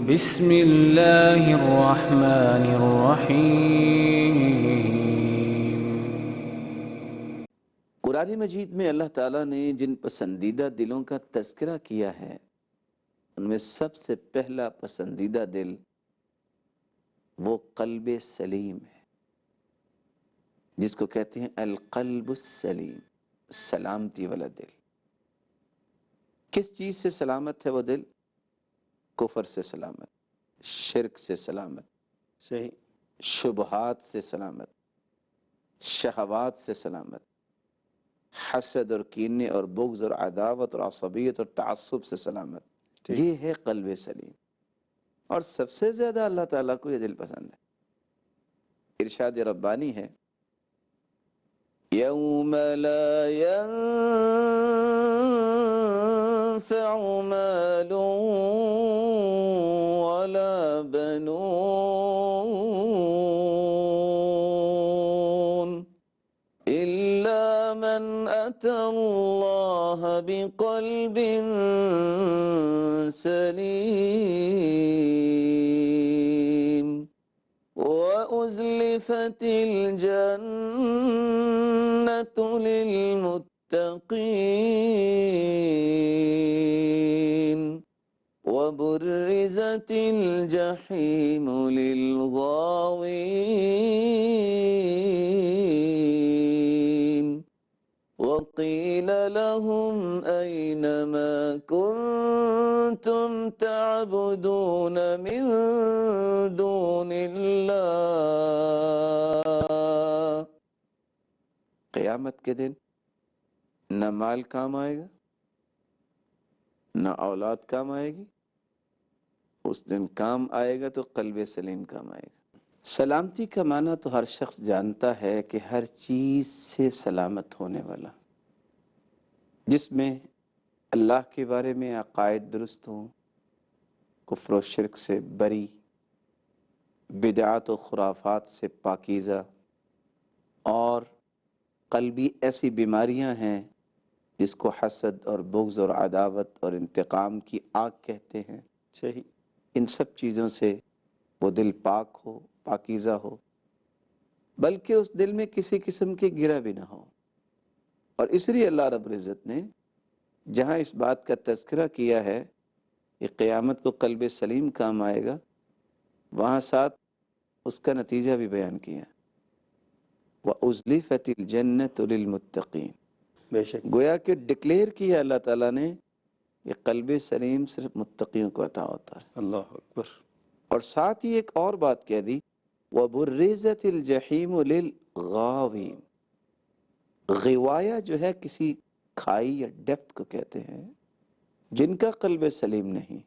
بسم اللہ الرحمن الرحیم۔ قرآن مجید میں اللہ تعالیٰ نے جن پسندیدہ دلوں کا تذکرہ کیا ہے ان میں سب سے پہلا پسندیدہ دل وہ قلب سلیم ہے، جس کو کہتے ہیں القلب السلیم، سلامتی والا دل۔ کس چیز سے سلامت ہے وہ دل؟ کفر سے سلامت، شرک سے سلامت، صحیح، شبہات سے سلامت، شہوات سے سلامت، حسد اور کینے اور بغض اور عداوت اور عصبیت اور تعصب سے سلامت۔ یہ ہے قلب سلیم، اور سب سے زیادہ اللہ تعالیٰ کو یہ دل پسند ہے۔ ارشاد ربانی ہے، یوم لا ينفع مال ولا بنون إلا من أتى الله بقلب سليم وأزلفت الجنة للمتقين وبرزت الجحيم للغاوين وقيل لهم أين ما كنتم تعبدون من دون الله۔ قیامت کے دن نہ مال کام آئے گا، نہ اولاد کام آئے گی، اس دن کام آئے گا تو قلب سلیم کام آئے گا۔ سلامتی کا معنی تو ہر شخص جانتا ہے کہ ہر چیز سے سلامت ہونے والا، جس میں اللہ کے بارے میں عقائد درست ہوں، کفر و شرک سے بری، بدعات و خرافات سے پاکیزہ، اور قلبی ایسی بیماریاں ہیں جس کو حسد اور بغض اور عداوت اور انتقام کی آگ کہتے ہیں، صحیح، ان سب چیزوں سے وہ دل پاک ہو، پاکیزہ ہو، بلکہ اس دل میں کسی قسم کی گرہ بھی نہ ہو۔ اور اس لیے اللہ رب العزت نے جہاں اس بات کا تذکرہ کیا ہے کہ قیامت کو قلب سلیم کام آئے گا، وہاں ساتھ اس کا نتیجہ بھی بیان کیا، وَأُزْلِفَتِ الْجَنَّةُ لِلْمُتَّقِينَ۔ بے شک، گویا کہ ڈکلیئر کیا اللہ تعالیٰ نے کہ قلب سلیم صرف متقیوں کو عطا ہوتا ہے، اللہ اکبر، اور ساتھ ہی ایک اور بات کہہ دی، وَبُرِّزَتِ الْجَحِيمُ لِلْغَاوِينَ۔ غوایا جو ہے کسی کھائی یا ڈیپتھ کو کہتے ہیں، جن کا قلب سلیم نہیں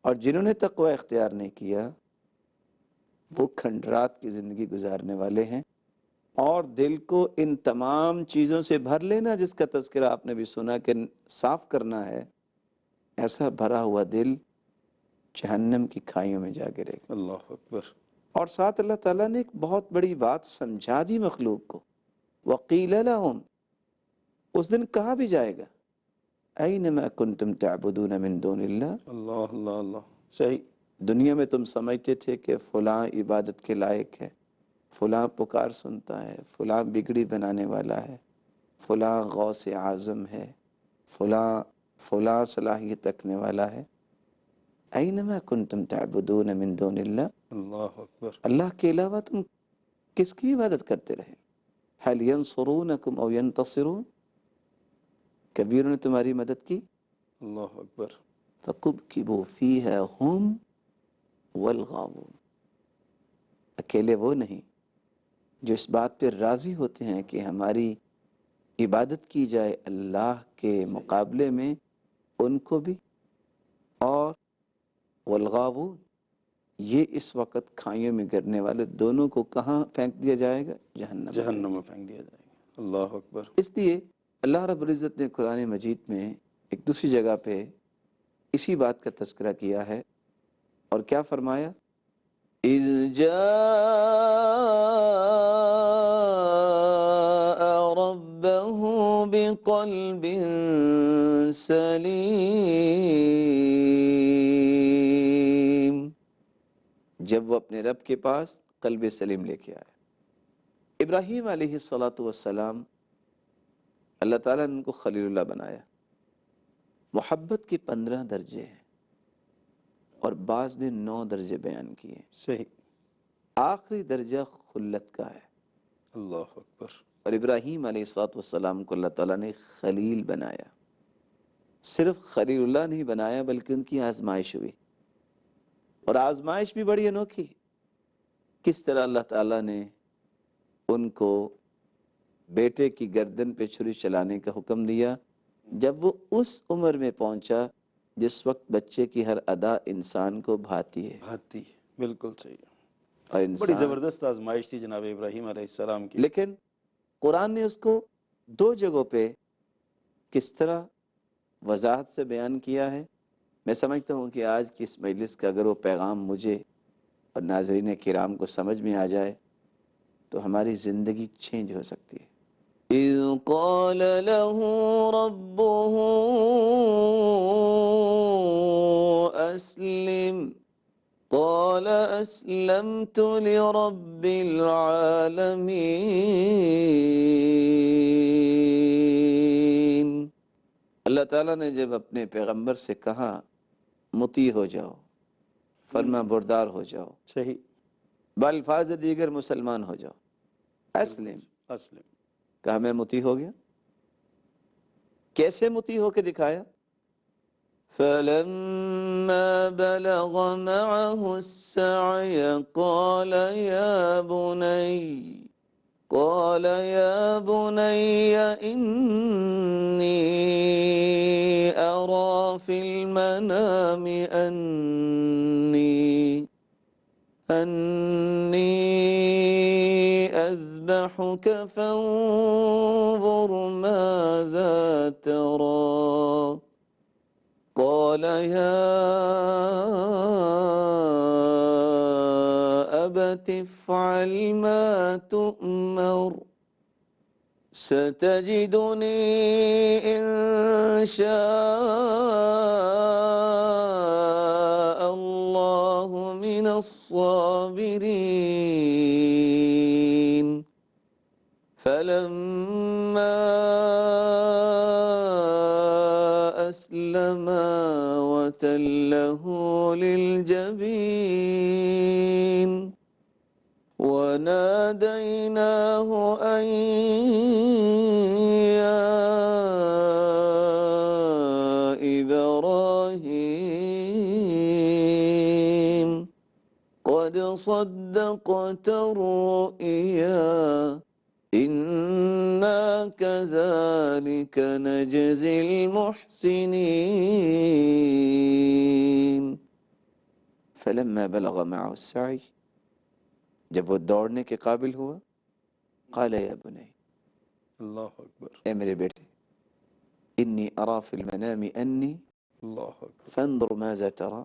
اور جنہوں نے تقوی اختیار نہیں کیا، وہ کھنڈرات کی زندگی گزارنے والے ہیں۔ اور دل کو ان تمام چیزوں سے بھر لینا، جس کا تذکرہ آپ نے بھی سنا کہ صاف کرنا ہے، ایسا بھرا ہوا دل جہنم کی کھائیوں میں جا گرے گا۔ اللہ اکبر، اور ساتھ اللہ تعالیٰ نے ایک بہت بڑی بات سمجھا دی مخلوق کو، وَقِيلَ لَهُمْ، اس دن کہا بھی جائے گا، أَيْنَمَا كُنْتُمْ تَعْبُدُونَ مِن دُونِ اللَّهِ۔ اللہ اللہ اللہ، صحیح، دنیا میں تم سمجھتے تھے کہ فلاں عبادت کے لائق ہے، فلاں پکار سنتا ہے، فلاں بگڑی بنانے والا ہے، فلاں غوث اعظم ہے، فلاں صلاحیت رکھنے والا ہے۔ اینما کنتم تعبدون من دون اللہ، اللہ اکبر، اللہ کے علاوہ تم کس کی عبادت کرتے رہے؟ هل ینصرونکم او ینتصرون، کبھی انہوں نے تمہاری مدد کی؟ اللہ اکبر، فکبکبوا فیہا ہم والغاوون، اکیلے وہ نہیں جو اس بات پہ راضی ہوتے ہیں کہ ہماری عبادت کی جائے اللہ کے مقابلے میں، ان کو بھی، اور والغاوون، یہ اس وقت کھائیوں میں گرنے والے دونوں کو کہاں پھینک دیا جائے گا؟ جہنم میں۔ جہنم میں پھینک دیا جائے گا، اللہ اکبر، اس لیے اللہ رب العزت نے قرآن مجید میں ایک دوسری جگہ پہ اسی بات کا تذکرہ کیا ہے، اور کیا فرمایا؟ اذ جاء ربه بقلب سلیم جب وہ اپنے رب کے پاس قلب سلیم لے کے آئے۔ ابراہیم علیہ السلام، اللہ تعالیٰ نے ان کو خلیل اللہ بنایا۔ محبت کے 15 درجے ہیں اور بعض نے 9 درجے بیان کیے۔ صحیح۔ آخری درجہ خلت کا ہے، اللہ اکبر۔ اور ابراہیم علیہ السلام کو اللہ تعالیٰ نے خلیل بنایا۔ صرف خلیل اللہ نہیں بنایا بلکہ ان کی آزمائش ہوئی، اور آزمائش بھی بڑی انوکھی۔ کس طرح اللہ تعالیٰ نے ان کو بیٹے کی گردن پہ چھری چلانے کا حکم دیا جب وہ اس عمر میں پہنچا جس وقت بچے کی ہر ادا انسان کو بھاتی ہے، بھاتی، بالکل صحیح۔ اور بڑی انسان زبردست آزمائش تھی جناب ابراہیم علیہ السلام کی۔ لیکن قرآن نے اس کو 2 جگہوں پہ کس طرح وضاحت سے بیان کیا ہے۔ میں سمجھتا ہوں کہ آج کی اس مجلس کا اگر وہ پیغام مجھے اور ناظرین کرام کو سمجھ میں آ جائے تو ہماری زندگی چینج ہو سکتی ہے۔ اِذْ قَالَ لَهُ رَبُّهُ أَسْلِمْ قَالَ أَسْلَمْتُ لِرَبِّ الْعَالَمِينَ۔ اللہ تعالیٰ نے جب اپنے پیغمبر سے کہا مطیع ہو جاؤ، فرما بردار ہو جاؤ، صحیح۔ بالفاظ دیگر مسلمان ہو جاؤ، اسلم، اسلم۔ کہا میں مطیع ہو گیا۔ کیسے مطیع ہو کے دکھایا؟ فَلَمَّا بَلَغَ مَعَهُ السَّعْيَ قَالَ يَا بُنَيَّ إِنِّي أَرَى فِي الْمَنَامِ أَنِّي أَذْبَحُكَ فَانظُرْ مَاذَا تَرَىٰ قَالَ يَا أَبَتِ افْعَلْ مَا تُؤْمَرُ سَتَجِدُنِي إِن شَاءَ اللَّهُ مِنَ الصَّابِرِينَ۔ فَلَمَّا أَسْلَمَا وَتَلَّهُ لِلْجَبِينِ وَنَادَيْنَاهُ أَن يَا إِبْرَاهِيمُ قَدْ صَدَّقْتَ الرُّؤْيَا إِنَّا كَذَلِكَ نَجْزِي الْمُحْسِنِينَ۔ فَلَمَّا بَلَغَ مَعَهُ السَّعْيَ، جب وہ دوڑنے کے قابل ہوا، قال یا بنی، اللہ اکبر۔ اے میرے بیٹے، انی ارا فی المنام انی اللہ اکبر۔ فانظر ماذا ترى